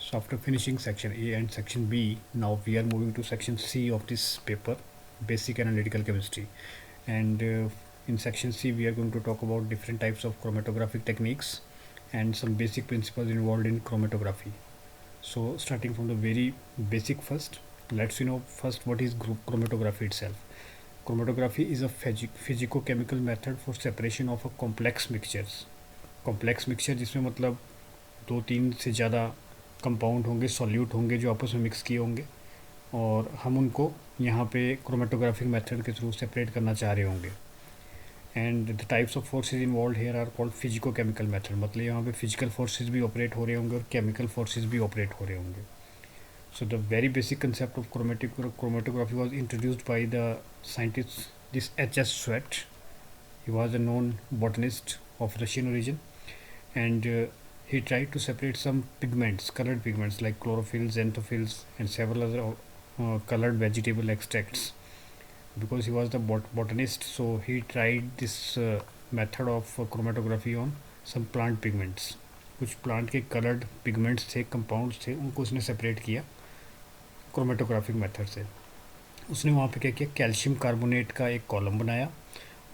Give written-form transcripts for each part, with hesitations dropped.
So after finishing section A and section B, now we are moving to section C of this paper, basic analytical chemistry. And in section C, we are going to talk about different types of chromatographic techniques and some basic principles involved in chromatography. So starting from the very basic first, let's know first what is group chromatography itself. Chromatography is a physico-chemical method for separation of a complex mixtures. Complex mixture जिसमें मतलब दो तीन से ज़्यादा compound होंगे, solute होंगे जो आपस में मिक्स किए होंगे, और हम उनको यहाँ पे क्रोमेटोग्राफिक मेथड के थ्रू सेपरेट करना चाह रहे होंगे. And the types of forces involve here are called physico chemical method. मतलब यहाँ पे फिजिकल फोर्सेज भी ऑपरेट हो रहे होंगे और केमिकल फोर्सेज भी ऑपरेट हो रहे होंगे. So the very basic concept of chromatography was introduced by the scientist this H.S. Sweat. He was a known botanist of Russian origin, and he tried to separate some pigments, colored pigments like chlorophyll, xanthophylls, and several other colored vegetable extracts. Because he was the botanist, so he tried this method of chromatography on some plant pigments. कुछ plant के coloured pigments थे, compounds थे, उनको उसने separate किया chromatographic method से. उसने वहाँ पे क्या किया, कैल्शियम कार्बोनेट का एक कॉलम बनाया,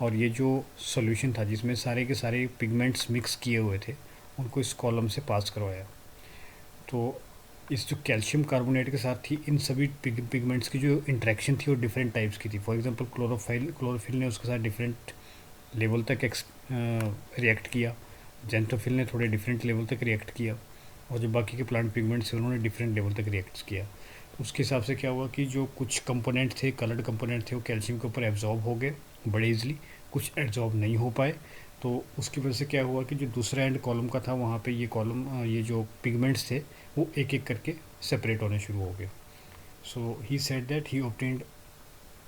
और ये जो सॉल्यूशन था जिसमें सारे के सारे पिगमेंट्स मिक्स किए हुए थे उनको इस कॉलम से पास करवाया. तो इस जो कैल्शियम कार्बोनेट के साथ थी, इन सभी पिगमेंट्स की जो इंट्रैक्शन थी वो डिफरेंट टाइप्स की थी. फॉर एग्जांपल क्लोरोफिल ने उसके साथ डिफरेंट लेवल तक रिएक्ट किया, जेंथोफिल ने थोड़े डिफरेंट लेवल तक रिएक्ट किया, और जो बाकी के प्लांट पिगमेंट्स थे उन्होंने डिफरेंट लेवल तक रिएक्ट किया. उसके हिसाब से क्या हुआ कि जो कुछ कंपोनेंट थे, कलर्ड कंपोनेंट थे, वो कैल्शियम के ऊपर एब्जॉर्ब हो गए बड़े इजली, कुछ एब्जॉर्ब नहीं हो पाए. तो उसकी वजह से क्या हुआ कि जो दूसरा एंड कॉलम का था वहाँ पे ये जो पिगमेंट्स थे वो एक एक करके सेपरेट होने शुरू हो गए. So he said that he obtained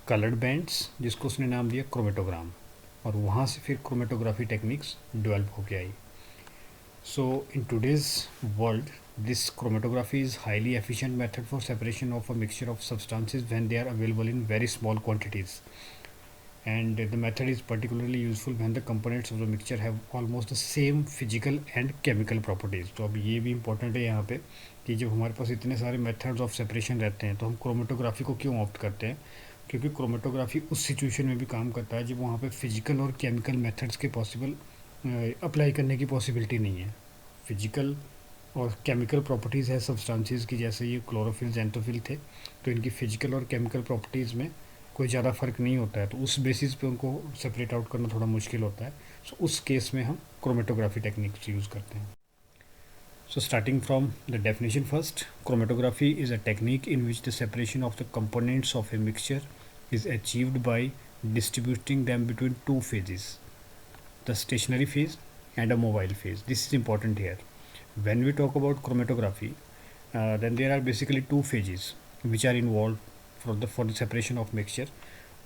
coloured bands, जिसको उसने नाम दिया क्रोमेटोग्राम, और वहाँ से फिर क्रोमेटोग्राफी टेक्निक्स डेवलप होके आई. So in today's world, this chromatography is highly efficient method for separation of a mixture of substances when they are available in very small quantities. And the method is particularly useful when the components of the mixture have almost the same physical and chemical properties. तो अब ये भी important है यहाँ पे कि जब हमारे पास इतने सारे methods of separation रहते हैं तो हम क्रोमेटोग्राफी को क्यों ऑप्ट करते हैं, क्योंकि क्रोमेटोग्राफी उस सिचुएशन में भी काम करता है जब वहाँ पे फिजिकल और केमिकल मेथड्स के पॉसिबल अप्लाई करने की पॉसिबिलिटी नहीं है. फिजिकल और केमिकल प्रॉपर्टीज़ है सब्सटेंसेस की, जैसे ये क्लोरोफिल, जेंथोफिल थे, तो इनकी फिजिकल और केमिकल प्रॉपर्टीज़ में कोई ज़्यादा फ़र्क नहीं होता है, तो उस बेसिस पे उनको सेपरेट आउट करना थोड़ा मुश्किल होता है. सो उस केस में हम क्रोमेटोग्राफी टेक्निक्स यूज़ करते हैं. So starting from the definition first, chromatography is a technique in which the separation of the components of a mixture is achieved by distributing them between two phases, the stationary phase and a mobile phase. This is important here. When we talk about chromatography, then there are basically two phases which are involved for the separation of mixture.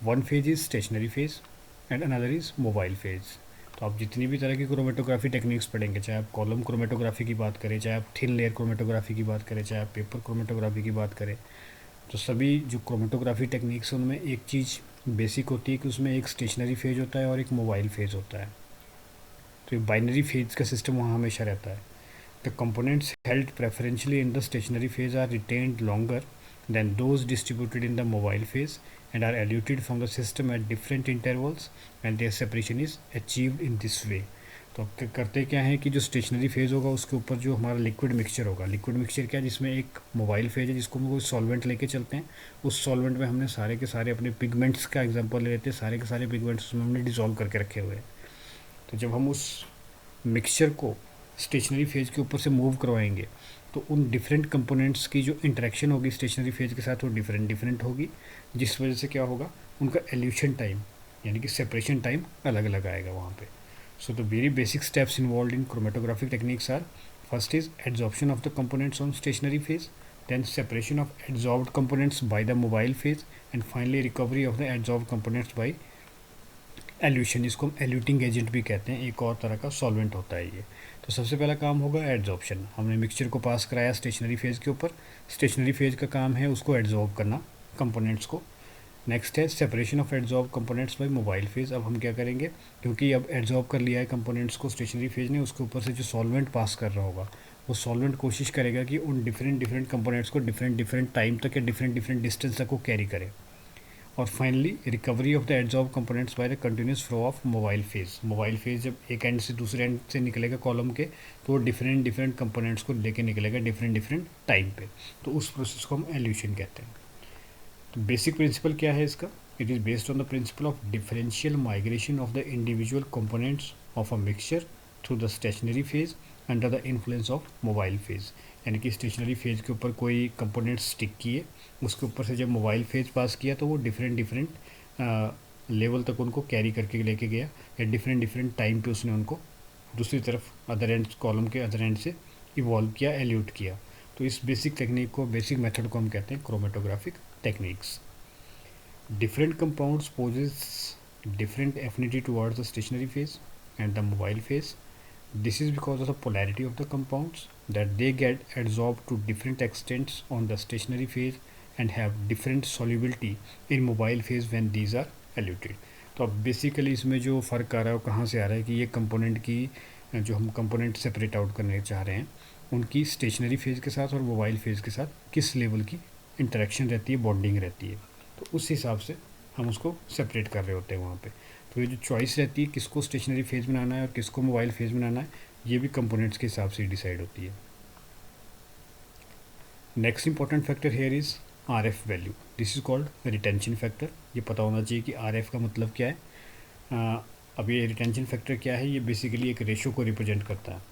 One phase is stationary phase and another is mobile phase. तो आप जितनी भी तरह की chromatography techniques पढ़ेंगे, चाहे आप column chromatography की बात करें, चाहे आप थिन लेयर क्रोमेटोग्राफी की बात करें, चाहे आप पेपर क्रोमेटोग्राफी की बात करें, तो सभी जो क्रोमेटोग्राफी टेक्निक्स हैं उनमें एक चीज़ बेसिक होती है कि उसमें एक स्टेशनरी फेज होता है और एक मोबाइल फेज होता है. तो ये बाइनरी फेज का सिस्टम वहाँ हमेशा रहता है. The components held preferentially in the stationary phase are retained longer than those distributed in the mobile phase and are eluted from the system at different intervals and their separation is achieved in this way. तो अब करते क्या है कि जो stationery phase होगा उसके ऊपर जो हमारा लिक्विड मिक्सचर होगा, लिक्विड मिक्सचर क्या है, जिसमें एक मोबाइल फेज है जिसको हम कोई सॉल्वेंट लेके चलते हैं. उस सॉल्वेंट में हमने सारे के सारे अपने पिगमेंट्स का एग्जांपल ले लेते हैं, सारे के सारे पिगमेंट्स उसमें हमने डिज़ोल्व करके रखे हुए हैं. तो जब हम उस मिक्सचर को स्टेशनरी फेज के ऊपर से मूव करवाएंगे तो उन डिफरेंट कंपोनेंट्स की जो इंटरेक्शन होगी स्टेशनरी फेज के साथ वो डिफरेंट होगी, जिस वजह से क्या होगा, उनका एल्यूशन टाइम यानी कि सेपरेशन टाइम अलग अलग आएगा वहाँ पे. So the very basic steps involve in chromatographic techniques are, first is adsorption of the components on stationary phase, then separation of adsorbed components by the mobile phase, and finally recovery of the adsorbed components by elution. इसको हम eluting agent भी कहते हैं, एक और तरह का solvent होता है ये. तो सबसे पहला काम होगा एड्जॉर्प्शन. हमने मिक्सचर को पास कराया स्टेशनरी फेज के ऊपर, स्टेशनरी फेज का काम है उसको एड्जॉर्ब करना कंपोनेंट्स को. नेक्स्ट है separation of adsorb components by mobile phase. अब हम क्या करेंगे, क्योंकि अब एड्जॉर्ब कर लिया है कंपोनेंट्स को स्टेशनरी फेज ने, उसके ऊपर से जो सॉल्वेंट पास कर रहा होगा वो सॉल्वेंट कोशिश करेगा कि उन डिफरेंट कंपोनेंट्स को डिफरेंट टाइम तक या डिफरेंट डिस्टेंस तक वो कैरी करे। और finally recovery of the adsorb components by the continuous flow of mobile phase जब एक एंड से दूसरे एंड से निकलेगा कॉलम के, तो वो डिफरेंट कंपोनेंट्स को लेके निकलेगा डिफरेंट टाइम पे। तो उस प्रोसेस को हम एल्यूशन कहते हैं। तो बेसिक प्रिंसिपल क्या है इसका? It is based on the principle of differential migration of the individual components of a mixture through the stationary phase under the influence of mobile phase. यानी कि स्टेशनरी फेज के ऊपर कोई कंपोनेंट स्टिक किए, उसके ऊपर से जब मोबाइल फेज पास किया तो वो डिफरेंट लेवल तक उनको कैरी करके लेके गया, या डिफरेंट टाइम पे उसने उनको दूसरी तरफ अदर एंड कॉलम के अदर एंड से इवॉल्व किया, एल्यूट किया। तो इस बेसिक मेथड को हम कहते हैं chromatographic techniques. Different compounds poses different affinity towards the stationary phase and the mobile phase. This is because of the polarity of the compounds, that they get adsorbed to different extents on the stationary phase and have different solubility in mobile phase when these are eluted. तो अब basically इसमें जो फ़र्क आ रहा है वो कहाँ से आ रहा है कि ये कंपोनेंट की जो हम कंपोनेंट सेपरेट आउट करने चाह रहे हैं, उनकी स्टेशनरी फेज़ के साथ और मोबाइल फेज़ के साथ किस लेवल की इंटरेक्शन रहती है, बॉन्डिंग रहती है। तो उस हिसाब से हम उसको सेपरेट कर रहे होते हैं वहाँ पे। तो ये जो चॉइस रहती है किसको स्टेशनरी फेज बनाना है और किसको मोबाइल फेज बनाना है, ये भी कंपोनेंट्स के हिसाब से डिसाइड होती है। Next important factor here is R F value. This is called retention factor. ये पता होना चाहिए कि आर एफ का मतलब क्या है। अब ये रिटेंशन फैक्टर क्या है? ये बेसिकली एक रेशो को रिप्रेजेंट करता है।